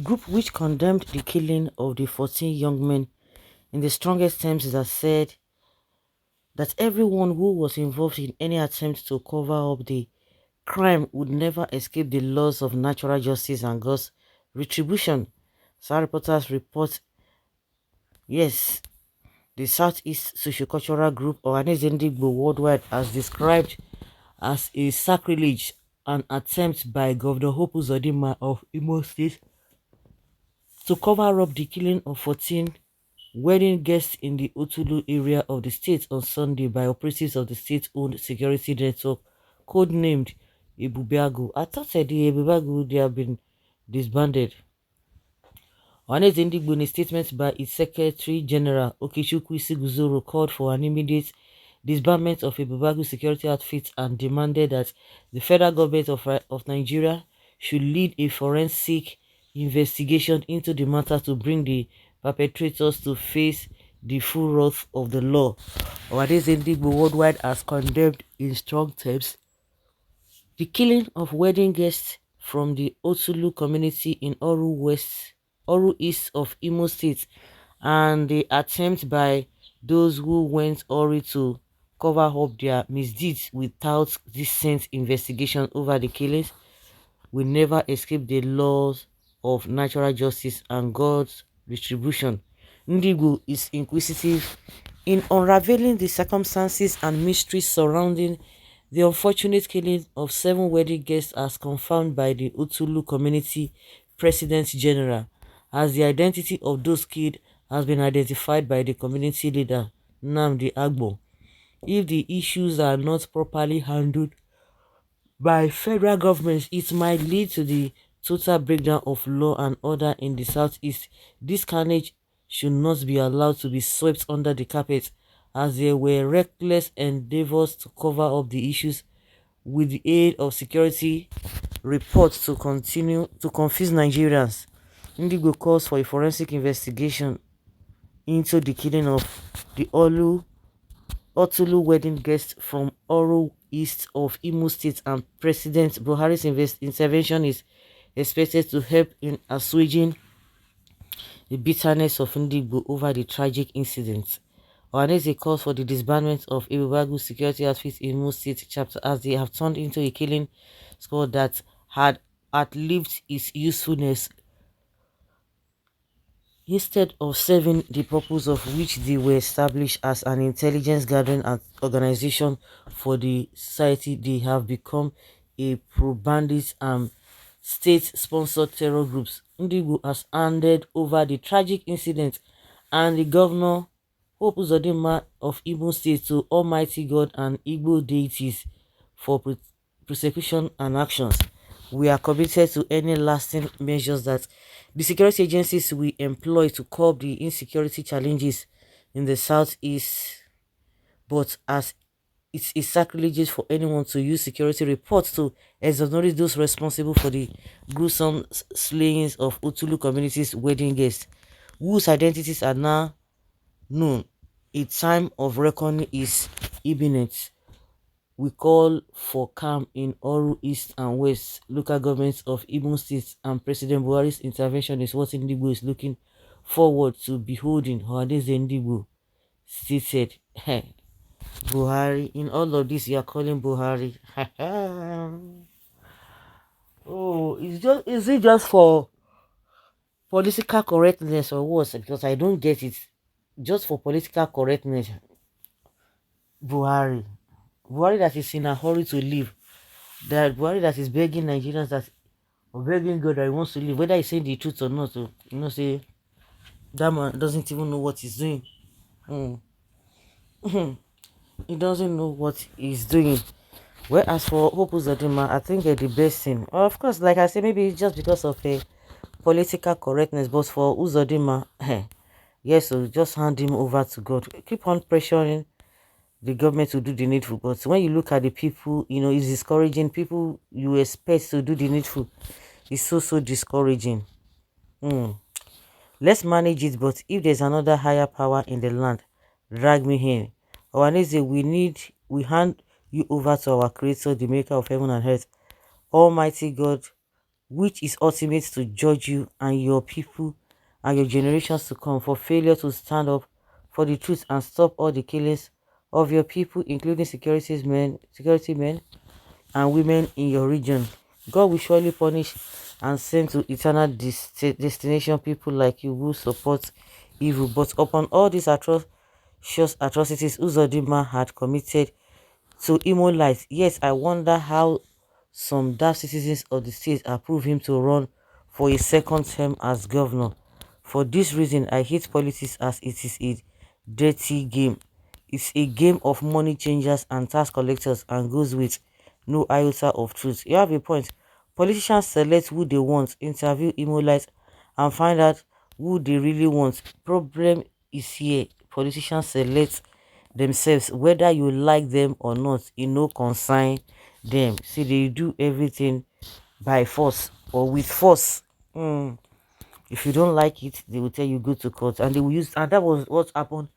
group which condemned the killing of the 14 young men in the strongest terms that said that everyone who was involved in any attempt to cover up the crime would never escape the laws of natural justice and God's retribution. Some reporters report, yes, the Southeast Sociocultural Group Organizing Igbo worldwide as described as a sacrilege, an attempt by Governor Hope Uzodinma of Imo State to cover up the killing of 14 wedding guests in the Otulu area of the state on Sunday by operatives of the state-owned security network codenamed Ibubiagu. I thought that the Ibubiagu they have been disbanded. Ohanes Ndigbo, in a statement by its Secretary General Okechukwu Isiguzoro, called for an immediate disbandment of Ibubiagu security outfits and demanded that the federal government of Nigeria should lead a forensic investigation into the matter to bring the perpetrators to face the full wrath of the law. Ohanes Ndigbo worldwide has condemned in strong terms the killing of wedding guests from the Otulu community in Oru East of Imo State, and the attempt by those who went Ori to cover up their misdeeds without decent investigation over the killings will never escape the laws of natural justice and God's retribution. Ndigbo is inquisitive in unraveling the circumstances and mysteries surrounding the unfortunate killing of 7 wedding guests as confirmed by the Utulu Community President General, as the identity of those killed has been identified by the community leader Nnamdi Agbo. If the issues are not properly handled by federal governments, it might lead to the total breakdown of law and order in the southeast. This carnage should not be allowed to be swept under the carpet, as there were reckless endeavors to cover up the issues with the aid of security reports to continue to confuse Nigerians. Ndigbo calls for a forensic investigation into the killing of the Otulu wedding guests from Oru East of Imo State, and President Buhari's intervention is expected to help in assuaging the bitterness of Ndigbo over the tragic incident. Ohaneze calls for the disbandment of Ibubagu security outfits in Imo State chapter, as they have turned into a killing squad that had outlived its usefulness, instead of serving the purpose of which they were established as an intelligence gathering organization for the society. They have become a pro-bandits and state-sponsored terror groups. Ndigbo has handed over the tragic incident and the governor Hope Uzodinma of Imo State to Almighty God and Igbo deities for prosecution and actions. We are committed to any lasting measures that the security agencies will employ to curb the insecurity challenges in the southeast, but as it is sacrilege for anyone to use security reports to exonerate those responsible for the gruesome slayings of Utulu community's wedding guests, whose identities are now known. A time of reckoning is imminent. We call for calm in Oru East and West local governments of Imo State, and President Buhari's intervention is what Ndigbo is looking forward to beholding. Ohaneze Ndigbo stated. Buhari, in all of this you are calling Buhari. Oh, is it just for political correctness or what? Because I don't get it. Just for political correctness. Buhari that is in a hurry to leave, that Buhari that is begging Nigerians, that or begging God that he wants to leave, whether he's saying the truth or not. So, say that man doesn't even know what he's doing. He doesn't know what he's doing. Well, as for Hope Uzodinma, I think the best thing, well, of course, like I said, maybe it's just because of a political correctness, but for Uzodinma, yes, so just hand him over to God. Keep on pressuring the government to do the needful. But when you look at the people, it's discouraging. People you expect to do the needful, it's so discouraging. Let's manage it, but if there's another higher power in the land, drag me in. Ohaneze, we hand you over to our Creator, the Maker of heaven and earth, Almighty God, which is ultimate to judge you and your people and your generations to come for failure to stand up for the truth and stop all the killings of your people, including security men and women in your region. God will surely punish and send to eternal destination people like you who support evil. But upon all these atrocities Uzodinma had committed to Imolite, yes, I wonder how some daft citizens of the state approved him to run for a second term as governor. For this reason, I hate politics as it is a dirty game. It's a game of money changers and tax collectors and goes with no iota of truth. You have a point. Politicians select who they want, interview Imolites, and find out who they really want. Problem is here. Politicians select themselves whether you like them or not. E no concern them. See, they do everything by force or with force. If you don't like it, they will tell you go to court, and they will use, and that was what happened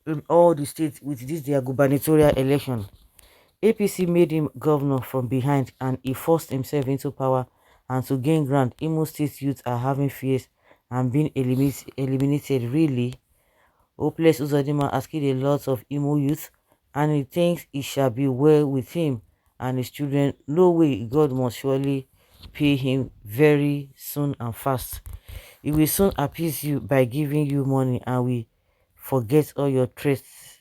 in all the states with this their gubernatorial election. APC made him governor from behind and he forced himself into power, and to gain ground, Imo State youth are having fears and being eliminated. Really, hopeless Uzodinma has killed a lot of Imo youth, and he thinks it shall be well with him and his children. No way, God must surely pay him very soon and fast. He will soon appease you by giving you money and we forget all your threats.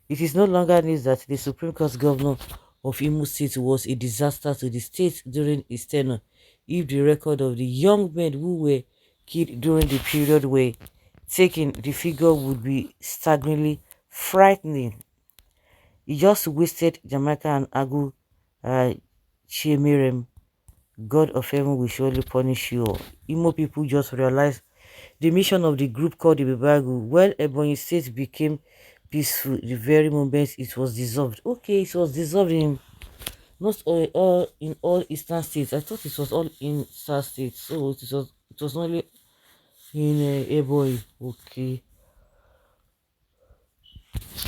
It is no longer news that the Supreme Court governor of Imo State was a disaster to the state during his tenure, if the record of the young men who were killed during the period were taken, the figure would be staggeringly frightening. He just wasted Jamaica and Agu Chimerem. God of heaven will surely punish you all. Imo people just realized the mission of the group called the Bibagu. When Ebonyi State became peaceful, the very moment it was dissolved. Okay, it was dissolved in not all in all eastern states. I thought it was all in south states. So it was only in Ebonyi. Okay,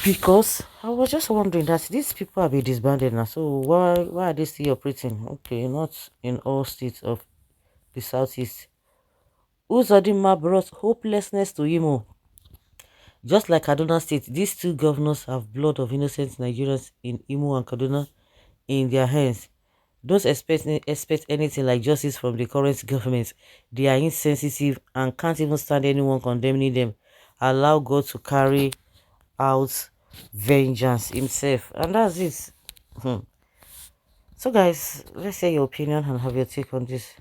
because I was just wondering that these people have been disbanded now. So why are they still operating? Okay, not in all states of the southeast. Uzodinma brought hopelessness to Imo. Just like Kaduna State, these two governors have blood of innocent Nigerians in Imo and Kaduna in their hands. Don't expect anything like justice from the current government. They are insensitive and can't even stand anyone condemning them. Allow God to carry out vengeance himself. And that's it. So guys, let's hear your opinion and have your take on this.